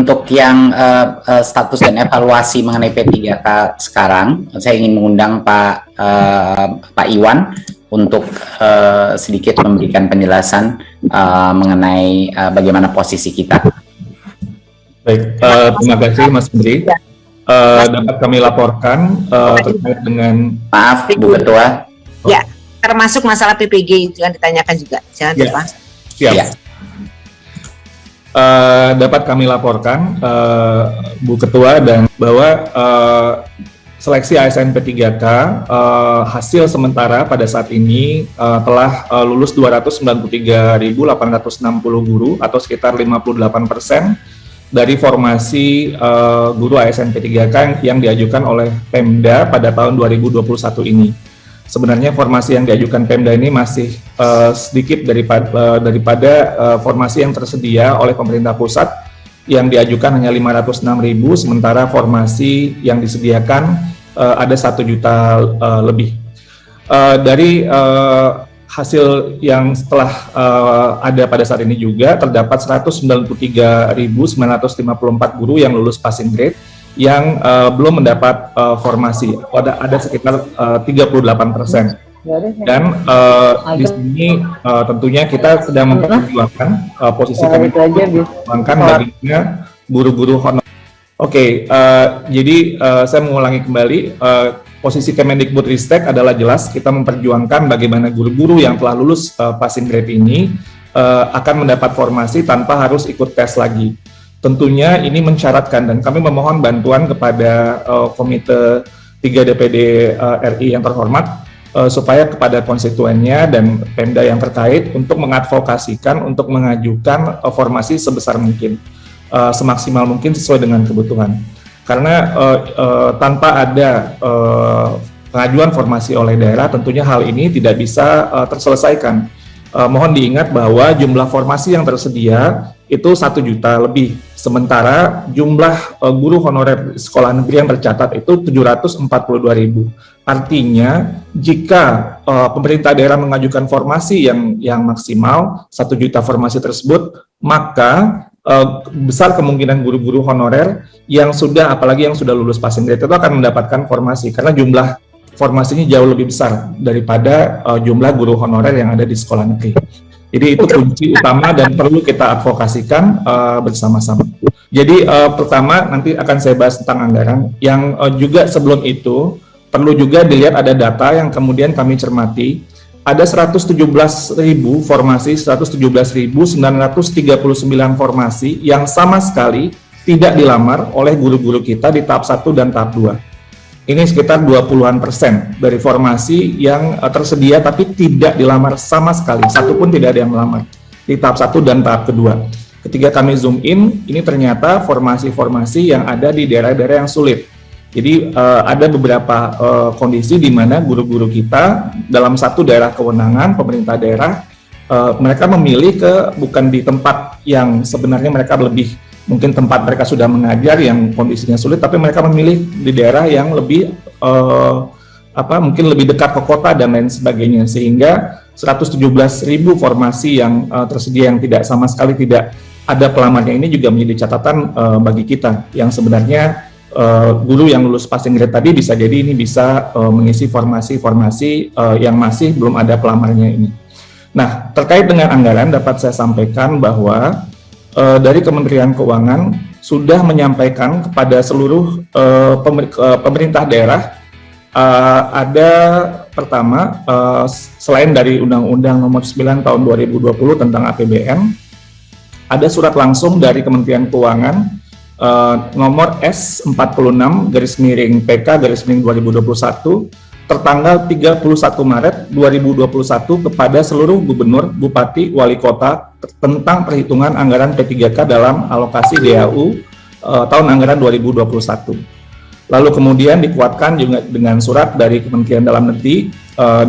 untuk yang status dan evaluasi mengenai P3K sekarang, saya ingin mengundang Pak Iwan untuk sedikit memberikan penjelasan mengenai bagaimana posisi kita. Baik, terima kasih Mas Bri. Dapat kami laporkan terkait dengan... Maaf, Bu Ketua. Ya, termasuk masalah PPG itu yang ditanyakan juga. Jangan lupa. Ya. Dapat kami laporkan Bu Ketua dan bahwa seleksi ASN P3K hasil sementara pada saat ini telah lulus 293.860 guru atau sekitar 58% dari formasi guru ASN P3K yang diajukan oleh Pemda pada tahun 2021 ini. Sebenarnya formasi yang diajukan Pemda ini masih sedikit daripada formasi yang tersedia oleh pemerintah pusat yang diajukan hanya 506.000, sementara formasi yang disediakan ada 1 juta lebih. Dari hasil yang setelah ada pada saat ini juga terdapat 193.954 guru yang lulus passing grade yang belum mendapat formasi. Ada sekitar 38%. Dan di sini tentunya kita sedang memperjuangkan posisi kami memperjuangkan baginya guru-guru honor. Oke, jadi saya mengulangi kembali, posisi Kemendikbudristek adalah jelas kita memperjuangkan bagaimana guru-guru yang telah lulus passing grade ini akan mendapat formasi tanpa harus ikut tes lagi. Tentunya ini mensyaratkan dan kami memohon bantuan kepada Komite 3 DPD RI yang terhormat supaya kepada konstituennya dan Pemda yang terkait untuk mengadvokasikan untuk mengajukan formasi sebesar mungkin, semaksimal mungkin sesuai dengan kebutuhan. Karena tanpa ada pengajuan formasi oleh daerah, tentunya hal ini tidak bisa terselesaikan. Mohon diingat bahwa jumlah formasi yang tersedia itu 1 juta lebih, sementara jumlah guru honorer sekolah negeri yang tercatat itu 742.000. Artinya jika pemerintah daerah mengajukan formasi yang maksimal 1 juta formasi tersebut, maka besar kemungkinan guru-guru honorer yang sudah, apalagi yang sudah lulus passing grade itu akan mendapatkan formasi karena jumlah formasinya jauh lebih besar daripada jumlah guru honorer yang ada di sekolah negeri. Jadi itu kunci utama dan perlu kita advokasikan bersama-sama. Jadi pertama nanti akan saya bahas tentang anggaran. Yang juga sebelum itu perlu juga dilihat ada data yang kemudian kami cermati. Ada 117.000 formasi, 117.939 formasi yang sama sekali tidak dilamar oleh guru-guru kita di tahap 1 dan tahap 2. Ini sekitar 20-an% dari formasi yang tersedia tapi tidak dilamar sama sekali, satu pun tidak ada yang melamar di tahap 1 dan tahap kedua. Ketika kami zoom in, ini ternyata formasi-formasi yang ada di daerah-daerah yang sulit. Jadi ada beberapa kondisi di mana guru-guru kita dalam satu daerah kewenangan pemerintah daerah, mereka memilih bukan di tempat yang sebenarnya mereka lebih, mungkin tempat mereka sudah mengajar yang kondisinya sulit, tapi mereka memilih di daerah yang lebih mungkin lebih dekat ke kota dan lain sebagainya, sehingga 117.000 formasi yang tersedia yang tidak sama sekali tidak ada pelamarnya ini juga menjadi catatan bagi kita yang sebenarnya guru yang lulus passing grade tadi bisa jadi ini bisa mengisi formasi-formasi yang masih belum ada pelamarnya ini. Nah, terkait dengan anggaran dapat saya sampaikan bahwa dari Kementerian Keuangan sudah menyampaikan kepada seluruh pemerintah daerah ada pertama selain dari Undang-Undang Nomor 9 Tahun 2020 tentang APBN, ada surat langsung dari Kementerian Keuangan nomor S46/PK/2021 tertanggal 31 Maret 2021 kepada seluruh gubernur, bupati, wali kota tentang perhitungan anggaran P3K dalam alokasi DAU tahun anggaran 2021. Lalu kemudian dikuatkan juga dengan surat dari Kementerian Dalam Negeri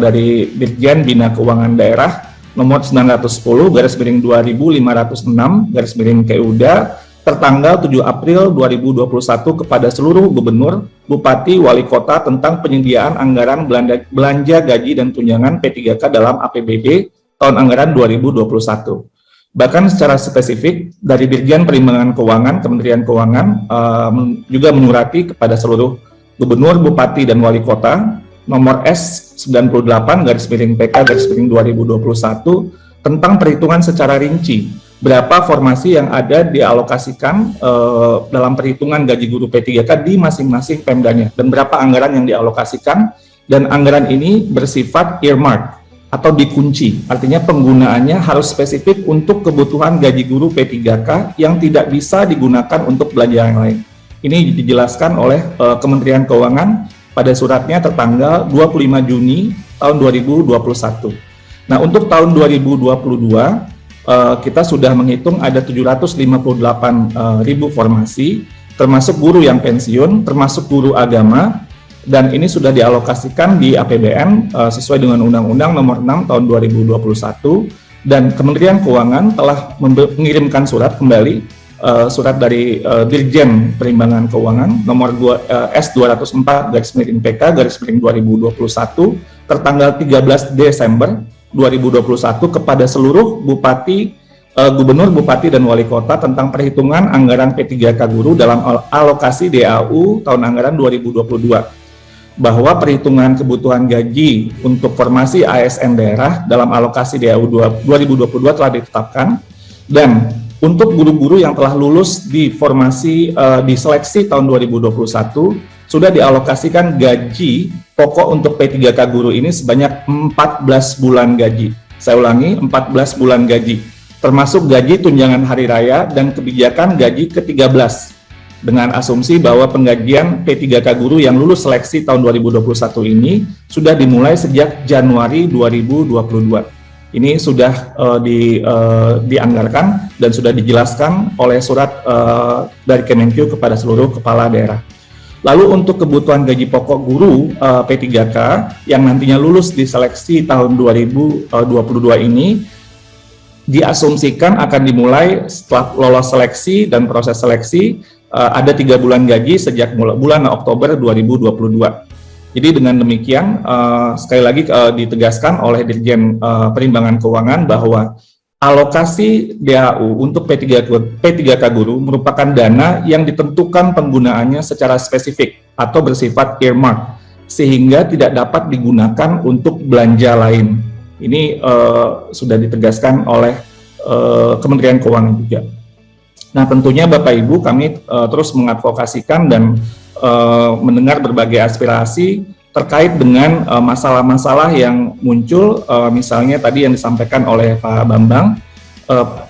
dari Dirjen Bina Keuangan Daerah nomor 910/2506/KUDA tertanggal 7 April 2021 kepada seluruh gubernur, bupati, wali kota tentang penyediaan anggaran belanja gaji dan tunjangan P3K dalam APBD tahun anggaran 2021. Bahkan secara spesifik dari Dirjen Perimbangan Keuangan Kementerian Keuangan juga menyurati kepada seluruh gubernur, bupati, dan wali kota nomor S98/PK/2021 tentang perhitungan secara rinci berapa formasi yang ada dialokasikan dalam perhitungan gaji guru P3K di masing-masing Pemdanya dan berapa anggaran yang dialokasikan, dan anggaran ini bersifat earmark atau dikunci, artinya penggunaannya harus spesifik untuk kebutuhan gaji guru P3K yang tidak bisa digunakan untuk belanja yang lain. Ini dijelaskan oleh Kementerian Keuangan pada suratnya tertanggal 25 Juni tahun 2021. Nah, untuk tahun 2022 kita sudah menghitung ada 758.000 formasi, termasuk guru yang pensiun, termasuk guru agama, dan ini sudah dialokasikan di APBN sesuai dengan Undang-Undang Nomor 6 tahun 2021, dan Kementerian Keuangan telah mengirimkan surat kembali, surat dari Dirjen Perimbangan Keuangan nomor S204/PK/2021 tertanggal 13 Desember 2021 kepada seluruh bupati, gubernur, bupati, dan wali kota tentang perhitungan anggaran P3K guru dalam alokasi DAU tahun anggaran 2022, bahwa perhitungan kebutuhan gaji untuk formasi ASN daerah dalam alokasi DAU 2022 telah ditetapkan, dan untuk guru-guru yang telah lulus di formasi di seleksi tahun 2021 sudah dialokasikan gaji pokok untuk P3K guru ini sebanyak 14 bulan gaji. Saya ulangi, 14 bulan gaji, termasuk gaji tunjangan hari raya dan kebijakan gaji ke-13, dengan asumsi bahwa penggajian P3K guru yang lulus seleksi tahun 2021 ini sudah dimulai sejak Januari 2022. Ini sudah dianggarkan dan sudah dijelaskan oleh surat dari Kemenkyu kepada seluruh kepala daerah. Lalu untuk kebutuhan gaji pokok guru P3K yang nantinya lulus di seleksi tahun 2022 ini diasumsikan akan dimulai setelah lolos seleksi dan proses seleksi, ada 3 bulan gaji sejak bulan Oktober 2022. Jadi dengan demikian sekali lagi ditegaskan oleh Dirjen Perimbangan Keuangan bahwa alokasi DAU untuk P3K guru merupakan dana yang ditentukan penggunaannya secara spesifik atau bersifat earmark, sehingga tidak dapat digunakan untuk belanja lain. Ini sudah ditegaskan oleh Kementerian Keuangan juga. Nah, tentunya Bapak Ibu, kami terus mengadvokasikan dan mendengar berbagai aspirasi terkait dengan masalah-masalah yang muncul, misalnya tadi yang disampaikan oleh Pak Bambang.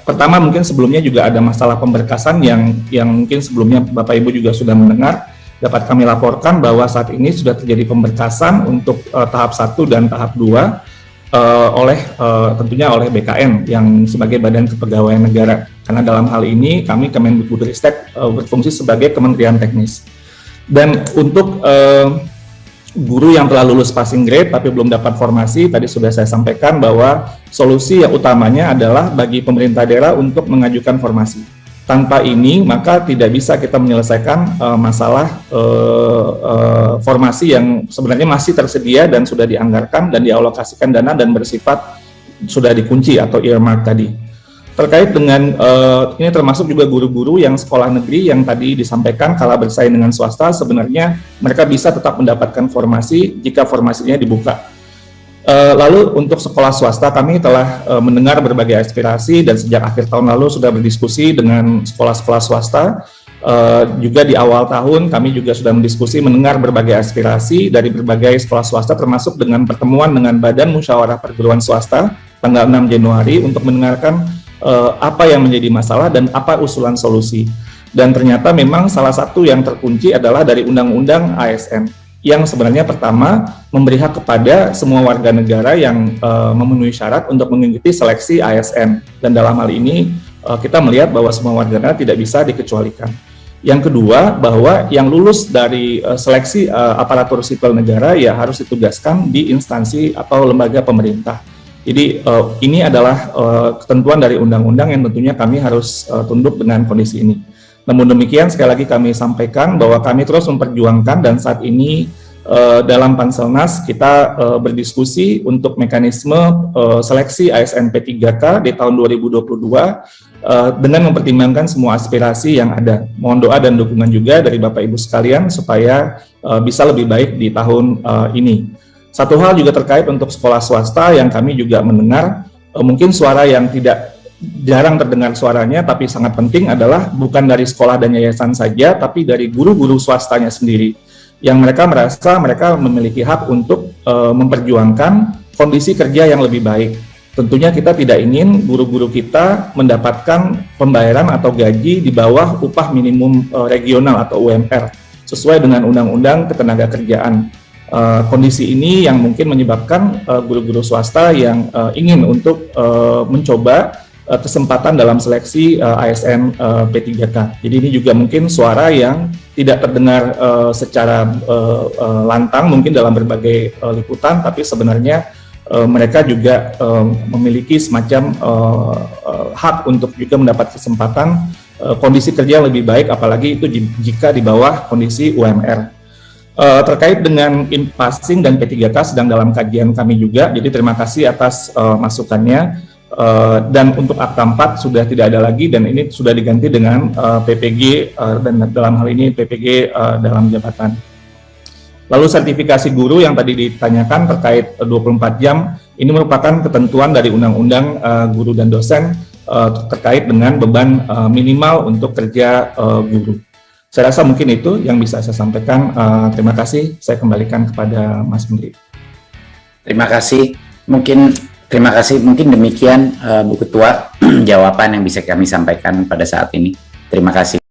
Pertama, mungkin sebelumnya juga ada masalah pemberkasan yang mungkin sebelumnya Bapak Ibu juga sudah mendengar. Dapat kami laporkan bahwa saat ini sudah terjadi pemberkasan untuk tahap 1 dan tahap 2 tentunya oleh BKN yang sebagai Badan Kepegawaian Negara. Karena dalam hal ini kami Kemendikbudristek berfungsi sebagai Kementerian Teknis. Dan untuk guru yang telah lulus passing grade tapi belum dapat formasi, tadi sudah saya sampaikan bahwa solusi yang utamanya adalah bagi pemerintah daerah untuk mengajukan formasi. Tanpa ini maka tidak bisa kita menyelesaikan masalah formasi yang sebenarnya masih tersedia dan sudah dianggarkan dan dialokasikan dana dan bersifat sudah dikunci atau earmark tadi. Terkait dengan ini termasuk juga guru-guru yang sekolah negeri yang tadi disampaikan kalah bersaing dengan swasta, sebenarnya mereka bisa tetap mendapatkan formasi jika formasinya dibuka. Lalu untuk sekolah swasta kami telah mendengar berbagai aspirasi dan sejak akhir tahun lalu sudah berdiskusi dengan sekolah-sekolah swasta. Juga di awal tahun kami juga sudah mendiskusi mendengar berbagai aspirasi dari berbagai sekolah swasta, termasuk dengan pertemuan dengan Badan Musyawarah Perguruan Swasta tanggal 6 Januari untuk mendengarkan apa yang menjadi masalah dan apa usulan solusi. Dan ternyata memang salah satu yang terkunci adalah dari Undang-Undang ASN yang sebenarnya pertama memberi hak kepada semua warga negara yang memenuhi syarat untuk mengikuti seleksi ASN, dan dalam hal ini kita melihat bahwa semua warga negara tidak bisa dikecualikan. Yang kedua, bahwa yang lulus dari seleksi aparatur sipil negara ya harus ditugaskan di instansi atau lembaga pemerintah. Jadi ini adalah ketentuan dari undang-undang yang tentunya kami harus tunduk dengan kondisi ini. Namun demikian sekali lagi kami sampaikan bahwa kami terus memperjuangkan dan saat ini dalam Panselnas kita berdiskusi untuk mekanisme seleksi ASN P3K di tahun 2022 dengan mempertimbangkan semua aspirasi yang ada. Mohon doa dan dukungan juga dari Bapak Ibu sekalian supaya bisa lebih baik di tahun ini. Satu hal juga terkait untuk sekolah swasta yang kami juga mendengar, mungkin suara yang jarang terdengar suaranya, tapi sangat penting adalah bukan dari sekolah dan yayasan saja, tapi dari guru-guru swastanya sendiri, yang mereka merasa mereka memiliki hak untuk memperjuangkan kondisi kerja yang lebih baik. Tentunya kita tidak ingin guru-guru kita mendapatkan pembayaran atau gaji di bawah upah minimum regional atau UMR, sesuai dengan Undang-Undang Ketenagakerjaan. Kondisi ini yang mungkin menyebabkan guru-guru swasta yang ingin untuk mencoba kesempatan dalam seleksi ASN P3K. Jadi ini juga mungkin suara yang tidak terdengar secara lantang mungkin dalam berbagai liputan, tapi sebenarnya mereka juga memiliki semacam hak untuk juga mendapat kesempatan kondisi kerja yang lebih baik, apalagi itu jika di bawah kondisi UMR. Terkait dengan passing dan P3K sedang dalam kajian kami juga, jadi terima kasih atas masukannya. Dan untuk Akta 4 sudah tidak ada lagi dan ini sudah diganti dengan PPG dan dalam hal ini PPG dalam jabatan. Lalu sertifikasi guru yang tadi ditanyakan terkait 24 jam, ini merupakan ketentuan dari Undang-Undang Guru dan Dosen terkait dengan beban minimal untuk kerja guru. Saya rasa mungkin itu yang bisa saya sampaikan. Terima kasih, saya kembalikan kepada Mas Menteri. Terima kasih. Terima kasih. Mungkin demikian Bu Ketua jawaban yang bisa kami sampaikan pada saat ini. Terima kasih.